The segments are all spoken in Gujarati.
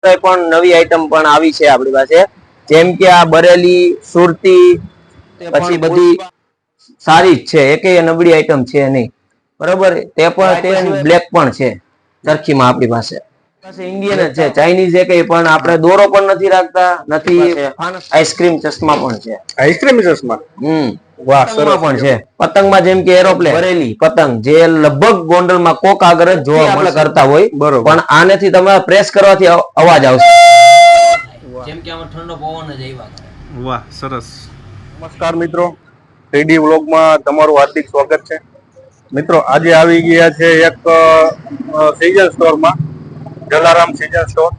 સિવાય પણ નવી આઈટમ પણ આવી છે આપણી પાસે, જેમ કે આ બરેલી, સુરતી, પછી બધી સારી જ છે, એકેય નબળી આઈટમ છે નહીં, બરોબર. તે પણ બ્લેક પણ છે ચરખીમાં આપણી પાસે. ઇન્ડિયન જ છે, ચાઇનીઝ એકેય પણ આપણે દોરો પણ નથી રાખતા, નથી. આઈસ્ક્રીમ ચશ્મા પણ છે. આઈસ્ક્રીમ ચશ્મા. વાહ, સરસ પણ છે. પતંગમાં જેમ કે એરોપ્લેન, બરેલી પતંગ, જે લગભગ ગોંડલમાં કોક આગળ જ જોવા આપણે કરતા હોય, પણ આનેથી તમે પ્રેસ કરવાથી અવાજ આવશે, જેમ કે આમાં ઠંડો પવન જ આવ્યા કરે. વાહ, સરસ. નમસ્કાર મિત્રો, 3D વ્લોગમાં તમારું હાર્દિક સ્વાગત છે. મિત્રો, આજે આવી ગયા છે એક સીઝન સ્ટોરમાં, જલારામ સીઝન સ્ટોર.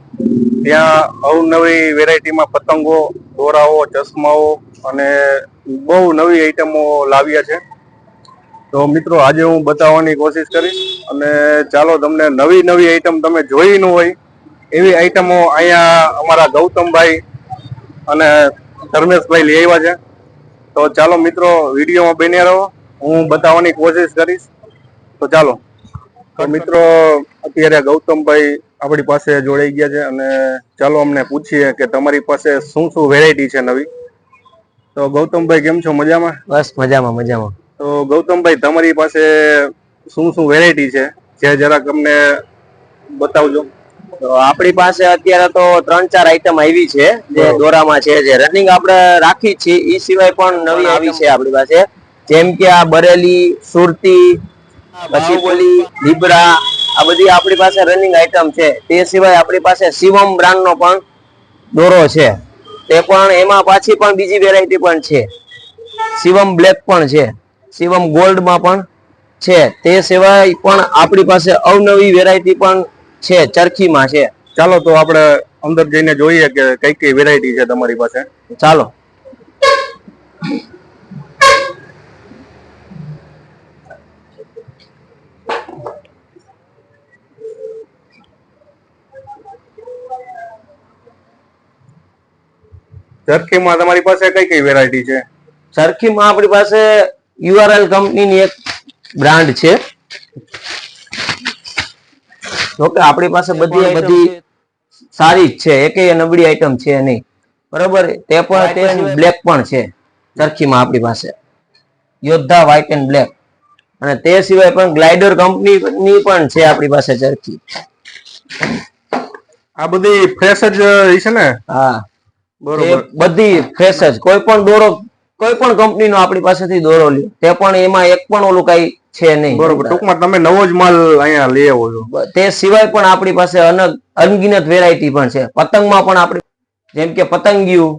ત્યાં અવનવી વેરાયટીમાં પતંગો, દોરાઓ, ચશ્માઓ અને બહુ નવી આઈટમો લાવ્યા છે. તો મિત્રો, આજે હું બતાવવાની કોશિશ કરીશ, અને ચાલો તમને નવી નવી આઈટમ તમે જોઈ ન હોય એવી આઈટમો અહીંયા અમારા ગૌતમભાઈ અને ધર્મેશભાઈ લઈ આવ્યા છે. તો ચાલો મિત્રો, વિડીયોમાં બન્યા રહો, હું બતાવવાની કોશિશ કરીશ. તો ચાલો. તો મિત્રો, અત્યારે ગૌતમભાઈ આપણી પાસે જોડાઈ ગયા છે, અને ચાલો અમને પૂછીએ કે તમારી પાસે શું શું વેરાયટી છે નવી. તો ગૌતમભાઈ, કેમ છો? મજામાં? બસ મજામાં મજામાં. તો ગૌતમભાઈ, તમારી પાસે શું શું વેરાયટી છે, જે જરાક અમને બતાવજો. તો આપણી પાસે અત્યારે તો 3-4 આઈટમ આવી છે, જે દોરામાં છે, જે રનિંગ આપણે રાખી છીએ. એ સિવાય પણ નવી આવી છે આપણી પાસે, જેમ કે આ બરેલી, સુરતી, પછી બોલી, લીબડા, આ બધી આપણી પાસે રનિંગ આઈટમ છે. તે સિવાય આપણી પાસે શિવમ બ્રાન્ડ નો પણ દોરો છે, તે પણ એમાં પાછી પણ બીજી વેરાયટી પણ છે. શિવમ બ્લેક પણ છે, શિવમ ગોલ્ડમાં પણ છે. તે સિવાય પણ આપણી પાસે અવનવી વેરાયટી પણ છે, ચરખીમાં છે. ચાલો તો આપણે અંદર જઈને જોઈએ કે કઈ કઈ વેરાયટી છે તમારી પાસે. ચાલો. ચરખીમાં તમારી પાસે કઈ કઈ વેરાયટી છે? ચરખીમાં આપણી પાસે યુઆરએલ કંપનીની એક બ્રાન્ડ છે. જોકે આપણી પાસે બધી સારી જ છે, એકેય નબળી આઈટમ છે નહીં, બરોબર. તે પણ બ્લેક પણ છે ચરખીમાં આપણી પાસે, યોદ્ધા વ્હાઇટ એન્ડ બ્લેક. અને તે સિવાય પણ ગ્લાઇડર કંપનીની પણ છે આપણી પાસે ચરખી. આ બધી ફ્રેશ જ છે ને? હા, બરોબર. બધી ફ્રેશ જ. કોઈ પણ દોરો, કોઈ પણ કંપનીનો આપણી પાસેથી દોરો લ્યો, તે પણ એમાં એક પણ ઓલું કઈ છે નહીં. બરોબર. ટૂંકમાં તમે નવો જ માલ અહીંયા લઈ આવો છો. તે સિવાય પણ આપણી પાસે અનગિનત વેરાયટી પણ છે. પતંગમાં પણ આપણી, જેમ કે પતંગિયું,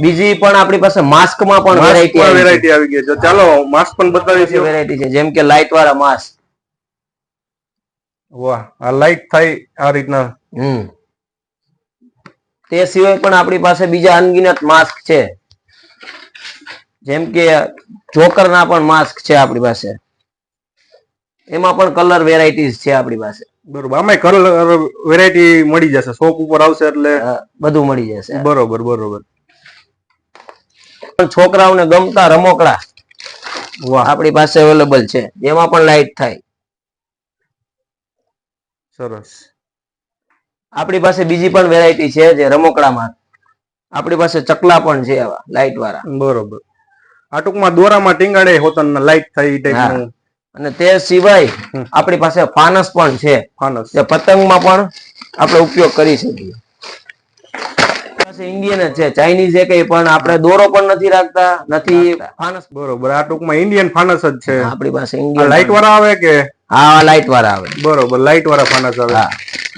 બીજી પણ આપણી પાસે માસ્કમાં પણ વેરાયટી આવી ગઈ છે. ચાલો માસ્ક પણ બતાવી દો. વેરાયટી છે, જેમ કે લાઇટ વાળા માસ્ક. વાહ, આ લાઈટ થાય આ રીતના. તે સિવાય પણ આપણી પાસે બીજા અનગિનત માસ્ક છે, જેમ કે જોકર ના પણ માસ્ક છે આપણી પાસે. એમાં પણ કલર વેરાયટીઝ છે આપણી પાસે. બરોબર. આમાં કલર વેરાયટી મળી જશે, શોપ ઉપર આવશે એટલે બધું મળી જશે. બરોબર બરોબર. છોકરાઓને ગમતા રમકડા આપણી પાસે અવેલેબલ છે, જેમાં પણ લાઈટ થાય. સરસ. આપણી પાસે બીજી પણ વેરાયટી છે, જે રમકડામાં આપણી પાસે ચકલા પણ છે, એવા લાઈટ વાળા. બરોબર. આ ટૂંકમાં દોરામાં ટીંગાડે હોતન લાઈટ થાય એ ટાઈપનું. અને તે સિવાય આપણી પાસે ફાનસ પણ છે, ફાનસ જે પતંગમાં પણ આપણે ઉપયોગ કરી શકીએ. ઇન્ડિયન જ છે, ચાઇનીઝ એકેય પણ આપણે દોરો પણ નથી રાખતા, નથી ફાનસ. બરોબર. આ ટૂંકમાં ઇન્ડિયન ફાનસ જ છે. આપણી પાસે આ લાઈટ વાળા આવે કે? હા, લાઈટ વાળા આવે. બરોબર, લાઈટ વાળા ફાનસ આવે.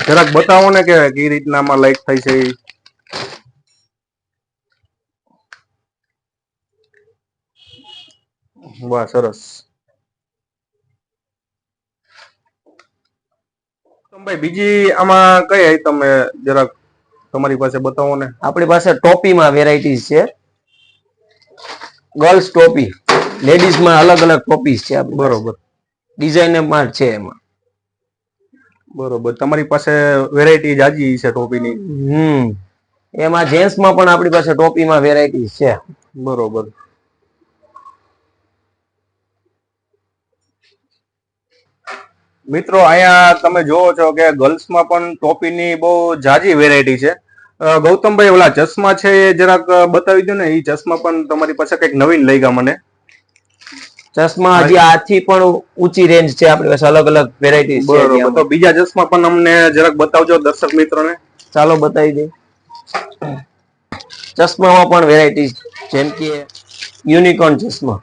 જરાક બતાવો ને કે કઈ રીતના આમાં લાઈટ થાય છે. વાહ, સરસ. ભાઈ, બીજી આમાં કઈ આઈટમ જરાક તમારી પાસે બતાવો ને. આપણી પાસે ટોપીમાં વેરાયટીઝ છે, ગર્લ્સ ટોપી, લેડીઝમાં અલગ અલગ ટોપીસ છે. બરોબર. ડિઝાઇનમાં છે એમાં. બરોબર. તમારી પાસે વેરાયટી જાજી છે ટોપીની. એમાં જેન્ટ્સમાં પણ આપણી પાસે ટોપીમાં વેરાયટી છે. બરોબર. મિત્રો અહીંયા તમે જોવો છો કે ગર્લ્સમાં પણ ટોપીની બહુ જાજી વેરાયટી છે. ગૌતમભાઈ ઓલા ચશ્મા છે એ જરાક બતાવી દો ને. એ ચશ્મા પણ તમારી પાસે કઈક નવીન લઈ ગયા મને. ચશ્મા હજી આથી પણ ઊંચી રેન્જ છે આપણી પાસે, અલગ અલગ વેરાયટી છે. બરોબર, તો બીજા ચશ્મા પણ અમને જરાક બતાવજો દર્શક મિત્રોને. ચાલો બતાવી દે. ચશ્મામાં પણ વેરાયટી જેમ કે યુનિકોર્ન ચશ્મા.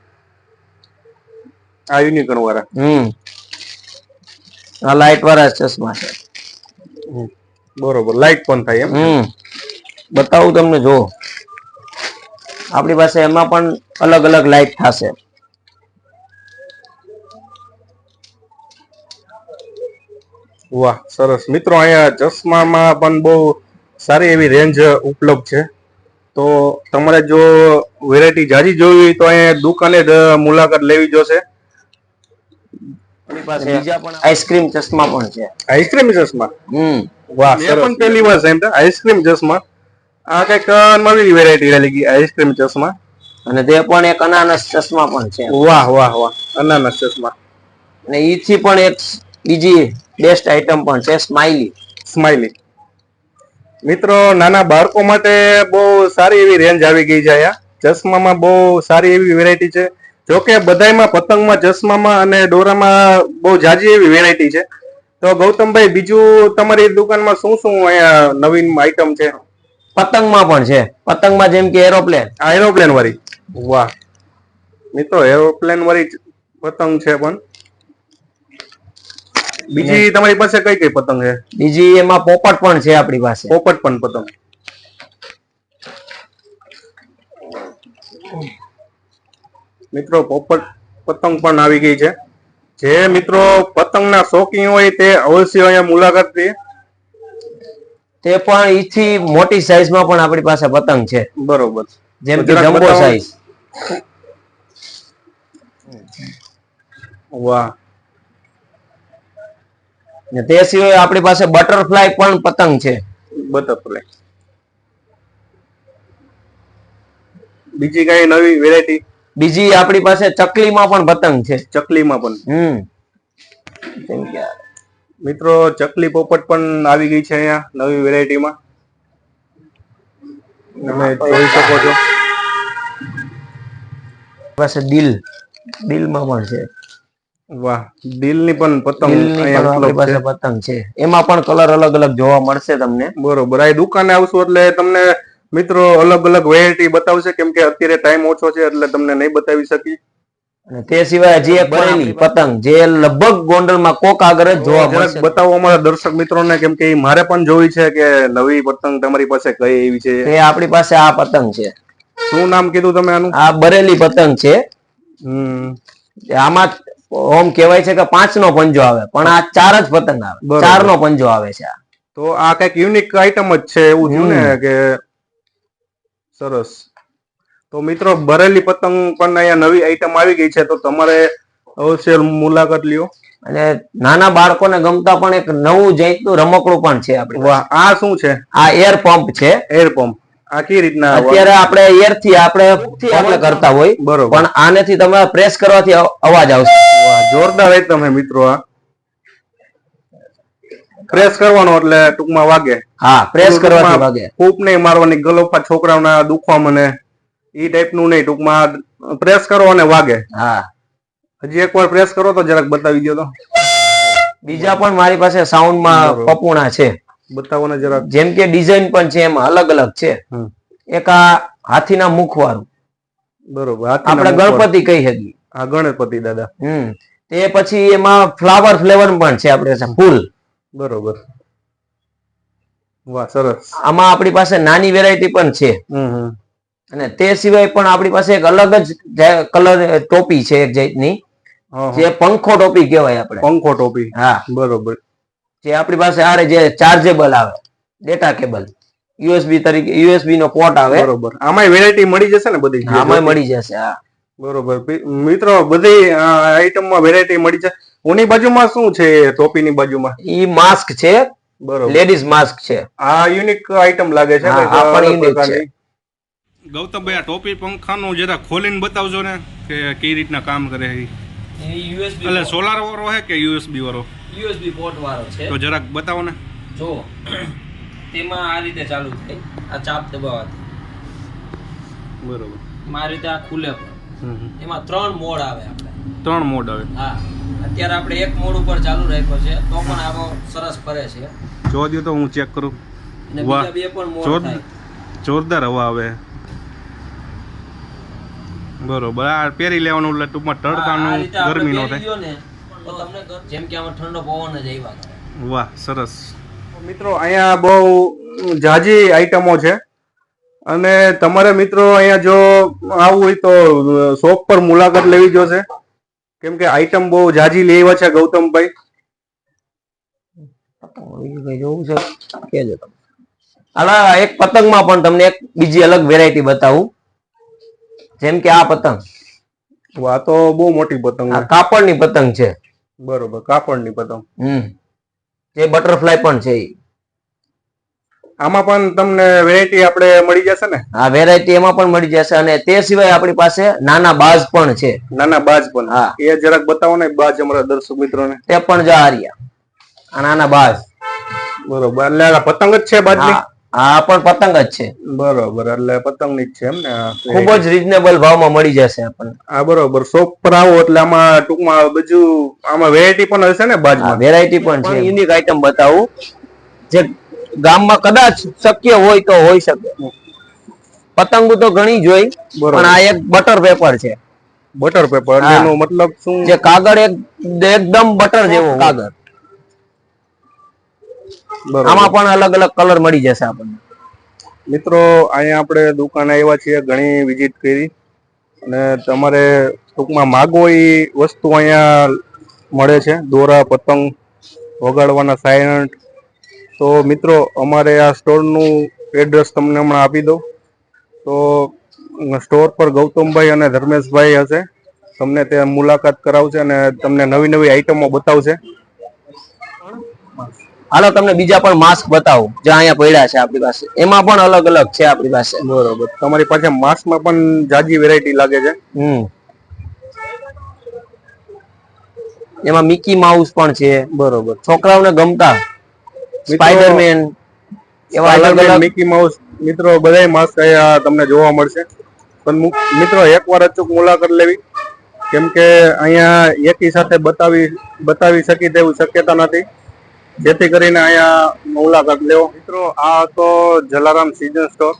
આ યુનિકોર્ન વાળા. આ લાઇટ વાળા ચશ્મા છે. બરોબર, લાઇટ પણ થાય એમ. બતાવું તમને, જો આપણી પાસે એમાં પણ અલગ અલગ લાઇટ થશે. વાહ, સરસ. મિત્રો અહીંયા ચશ્મામાં પણ બહુ સારી એવી રેન્જ ઉપલબ્ધ છે. તો તમારે જો વેરાયટી જાજી જોવી હોય તો અહીંયા દુકાને જ મુલાકાત લેવી જોશે. આપણી પાસે બીજા પણ આઈસ્ક્રીમ ચશ્મા પણ છે. આઈસ્ક્રીમ ચશ્મા? વાહ, મેં પણ પહેલી વાર સાંભળ્યા આઈસ્ક્રીમ ચશ્મા. આ કઈક નવી વેરાયટી લાગી ગઈ, આઈસ્ક્રીમ ચશ્મા. અને તે પણ એક અનાનસ ચશ્મા પણ છે. વાહ વાહ વાહ, અનાનસ ચશ્મા. અને ઈથી પણ એક બીજી બેસ્ટ આઈટમ પણ છે, સ્માઈલી. સ્માઈલી. મિત્રો નાના બાળકો માટે બહુ સારી એવી રેન્જ આવી ગઈ છે અહીંયા. ચશ્મામાં બહુ સારી એવી વેરાયટી છે. જોકે બધાયમાં પતંગમાં, ચશ્મામાં અને દોરામાં બહુ જાજી એવી વેરાયટી છે. તો ગૌતમભાઈ, બીજું તમારી દુકાનમાં શું શું અહીંયા નવીન આઈટમ છે? પતંગમાં પણ છે. પતંગમાં જેમ કે એરોપ્લેન. આ એરોપ્લેન વાળી. વાહ મિત્રો, એરોપ્લેન વાળી પતંગ છે. પણ બીજી તમારી પાસે કઈ કઈ પતંગ છે? બીજી એમાં પોપટ પણ છે આપણી પાસે. પોપટ પણ પતંગ. મિત્રો પોપટ પતંગ પણ આવી ગઈ છે. જે મિત્રો પતંગના શોખીન હોય તે અવશ્ય અહીંયા મુલાકાત લે. તે પણ ઈથી મોટી સાઈઝમાં પણ આપણી પાસે પતંગ છે. બરોબર, જેમ કે જમ્બો સાઈઝ. વાહ. તે સિવાય આપણી પાસે બટરફ્લાય પણ પતંગ છે. બટરફ્લાય. બીજી કઈ નવી વેરાયટી? બીજી આપણી પાસે ચકલીમાં પણ પતંગ છે. ચકલીમાં પણ. મિત્રો ચકલી પોપટ પણ આવી ગઈ છે અહીંયા નવી વેરાયટીમાં. તમે જોઈ શકો છો. પાસે દિલમાં પણ છે. વાહ, દિલની પણ પતંગ આપણી પાસે પતંગ છે. એમાં પણ કલર અલગ અલગ જોવા મળશે તમને. બરોબર, આ દુકાને આવશો એટલે તમને મિત્રો અલગ અલગ વેરાયટી બતાવશે, કેમ કે અત્યારે ટાઈમ ઓછો છે એટલે તમને નહીં બતાવી શકી. અને તે સિવાય હજી એક બરેલી પતંગ જે લગભગ ગોંડલમાં કોક આગળ જ જોવા મળશે. બતાવો અમારા દર્શક મિત્રોને, કેમ કે મારે પણ જોવી છે કે નવી પતંગ તમારી પાસે કઈ એવી છે. તે આપણી પાસે આ પતંગ છે. શું નામ કીધું તમે આનું? આ બરેલી પતંગ છે. આમાં ઓમ કહેવાય છે કે 5 નો પંજો આવે, પણ આ 4 જ પતંગ આવે. 4 નો પંજો આવે છે. તો આ કઈક યુનિક આઈટમ જ છે એવું થયું ને કે. સરસ. તો મિત્રો બરેલી પતંગ પણ અહીંયા નવી આઈટમ આવી ગઈ છે, તો તમારે અવશ્ય મુલાકાત લ્યો. અને નાના બાળકોને ગમતા પણ એક નવું જાતનું રમકડું પણ છે આપણે. વાહ, આ શું છે? આ એર પંપ છે. Air pump. આ કઈ રીતના? અત્યારે આપણે એર થી આપણે કરતા હોય, પણ આનેથી તમે પ્રેસ કરવાથી અવાજ આવશે. વાહ, જોરદાર આઈટમ છે મિત્રો. આ પ્રેસ કરવાનો એટલે ટૂંકમાં વાગે. હા, પ્રેસ કરવાથી વાગે. ફૂંક નહીં મારવાની, ગલોપા છોકરાઓના દુખવા મને ઈ ટાઈપનું નહીં, ટૂંકમાં પ્રેસ કરો અને વાગે. હા, હજી એકવાર પ્રેસ કરો તો જરાક બતાવી દો તો. બીજા પણ મારી પાસે સાઉન્ડમાં પપુણા છે. બતાવો ને જરાક. જેમ કે ડિઝાઇન પણ છે, એમાં અલગ અલગ છે. એક આ હાથીના મુખ વાળું. બરોબર, આપણે ગણપતિ કહી શકીએ. આ ગણપતિ દાદા. તે પછી એમાં ફ્લાવર ફ્લેવર પણ છે આપણે ફૂલ. બરોબર. વાહ, સરસ. આમાં આપણી પાસે નાની વેરાયટી પણ છે. અને તે સિવાય પણ આપણી પાસે એક અલગ જ કલર ટોપી છે એક જાતની, જે પંખો ટોપી કહેવાય આપણે. પંખો ટોપી. હા, બરોબર. જે આપણી પાસે આ જે ચાર્જેબલ આવે, ડેટા કેબલ, યુએસબી તરીકે યુએસબી નો પોર્ટ આવે. બરોબર. આમાં વેરાયટી મળી જશે ને બધી? આમાં મળી જશે. હા, બરોબર. મિત્રો બધી આઈટમમાં વેરાયટી મળી જશે. ઓની બાજુમાં શું છે? ટોપીની બાજુમાં ઈ માસ્ક છે. બરોબર, લેડીઝ માસ્ક છે. આ યુનિક આઈટમ લાગે છે. આ પણ યુનિક છે. ગૌતમભાઈ, આ ટોપી પંખાનું જરા ખોલીને બતાવજો ને કે કઈ રીતના કામ કરે છે. યુએસબી એટલે સોલાર વાળો હે કે યુએસબી વાળો? USB પોર્ટ વાળો છે. તો જરાક બતાવો ને. જો તેમાં આ રીતે ચાલુ થાય, આ ચાપ દબાવવાથી બરોબર. આ રીતે આ ખુલે પણ. એમાં 3 મોડ આવે આપણે. 3 મોડ આવે. હા, અત્યારે આપણે એક મોડ ઉપર ચાલુ રાખ્યો છે તો પણ આવો સરસ ફરે છે. જો દો તો હું ચેક કરું. અને બીજા બે પણ મોડ થાય. જોરદાર હવા આવે. બરોબર. આ પહેરી લેવાનું એટલે ટૂંકમાં તડકાનું ગરમી નો થાય ને તો તમને જેમ કે આમાં ઠંડો પવન જ આવ્યા કરે. વાહ, સરસ. મિત્રો અહીંયા બહુ જાજી આઈટમો છે અને તમારે મિત્રો અહીંયા જો આવવું હોય તો શોપ પર મુલાકાત લેવી જોશે, કેમ કે આઈટમ બહુ જાજી લેવા છે ગૌતમભાઈ. જોવું છે કેજો તમે. આલા એક પતંગમાં પણ તમને એક બીજી અલગ વેરાયટી બતાવું, જેમ કે આ પતંગ. આ તો બહુ મોટી પતંગ. આ કાપડની પતંગ છે. બરોબર, કાપડની પતંગ. જે બટરફ્લાય પણ છે. આમાં પણ તમને વેરાયટી આપણે મળી જશે ને? હા, વેરાયટી એમાં પણ મળી જશે અને તે સિવાય આપણી પાસે નાના બાજ પણ છે. નાના બાજ પણ. હા, એ જરાક બતાવો ને બાજ અમારા દર્શક મિત્રોને. તે પણ જો આર્યા આ નાના બાજ. બરોબર, એટલે પતંગ જ છે બાજની? હા, પણ પતંગ જ છે. બરોબર, એટલે પતંગની જ છે એમ ને? ખૂબ જ રીઝનેબલ ભાવમાં મળી જશે આપણને. હા, બરોબર. શોપ પર આવો એટલે આમાં ટૂંકમાં બીજું આમાં વેરાયટી પણ હશે ને બાજમાં? વેરાયટી પણ છે. યુનિક આઈટમ બતાવું જે ગામમાં કદાચ શક્ય હોય તો હોઈ શકે. પતંગો તો ઘણી જ હોય, પણ આ એક બટર પેપર છે. બટર પેપર એનો મતલબ શું? જે કાગળ એકદમ બટર જેવો કાગળ. આમાં પણ અલગ અલગ કલર મળી જશે આપણને. મિત્રો અહીંયા આપણે દુકાન આવ્યા છીએ, ઘણી વિઝિટ કરી અને તમારે ટૂંકમાં માગો એ વસ્તુ અહીંયા મળે છે. દોરા, પતંગ વગાડવાના સાયન્ટ. તો મિત્રો અમારે આ સ્ટોરનું એડ્રેસ તમને હમણાં આપી દઉં. તો સ્ટોર પર ગૌતમભાઈ અને ધર્મેશભાઈ હશે, તમને ત્યાં મુલાકાત કરાવશે અને તમને નવી નવી આઈટમો બતાવશે. હાલો તમને બીજા પણ માસ્ક બતાવું જે અહીંયા પડ્યા છે આપણી પાસે. એમાં પણ અલગ અલગ છે આપણી પાસે. બરોબર, તમારી પાસે માસ્કમાં પણ જાજી વેરાયટી લાગે છે. એમાં મિકી માઉસ પણ છે. બરોબર, છોકરાઓને ગમતા સ્પાઈડરમેન એવા અલગ અલગ મિકી માઉસ. મિત્રો બધાય માસ્ક અહીંયા તમને જોવા મળશે, પણ મિત્રો એકવાર અચૂક મુલાકાત લેવી, કેમ કે અહીંયા એકી સાથે બતાવી શકી તેવું શક્યતા નથી, જેથી કરીને અહીંયા મુલાકાત લેવો. મિત્રો આ તો જલારામ સીઝન સ્ટોર.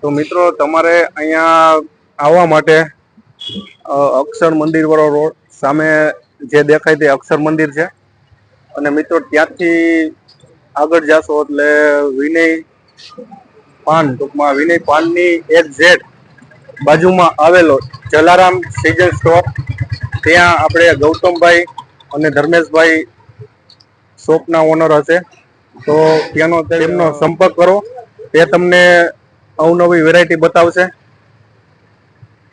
તો મિત્રો તમારે અહીંયા આવવા માટે અક્ષર મંદિર વાળો રોડ સામે જે દેખાય તે અક્ષર મંદિર છે, અને મિત્રો ત્યાંથી આગળ જાશો એટલે વિનય પાન, ટૂંકમાં વિનય પાનની એક્ઝેક્ટ બાજુમાં આવેલો જલારામ સીઝન સ્ટોર, ત્યાં આપણે ગૌતમભાઈ અને ધર્મેશભાઈ શોપના ઓનર હશે. તો તેમનો સંપર્ક કરો, તે તમને અવનવી વેરાયટી બતાવશે.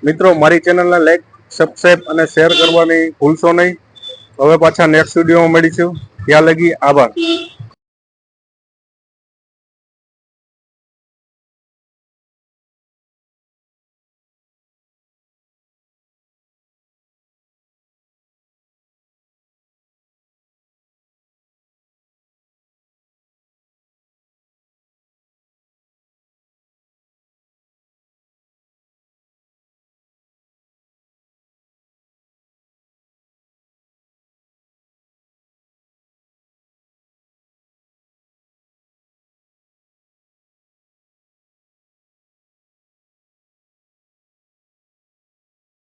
મિત્રો મારી ચેનલને લાઈક, સબસ્ક્રાઈબ અને શેર કરવાની ભૂલશો નહીં. હવે પાછા નેક્સ્ટ વિડીયોમાં મળીશું. ત્યાં લગી આભાર.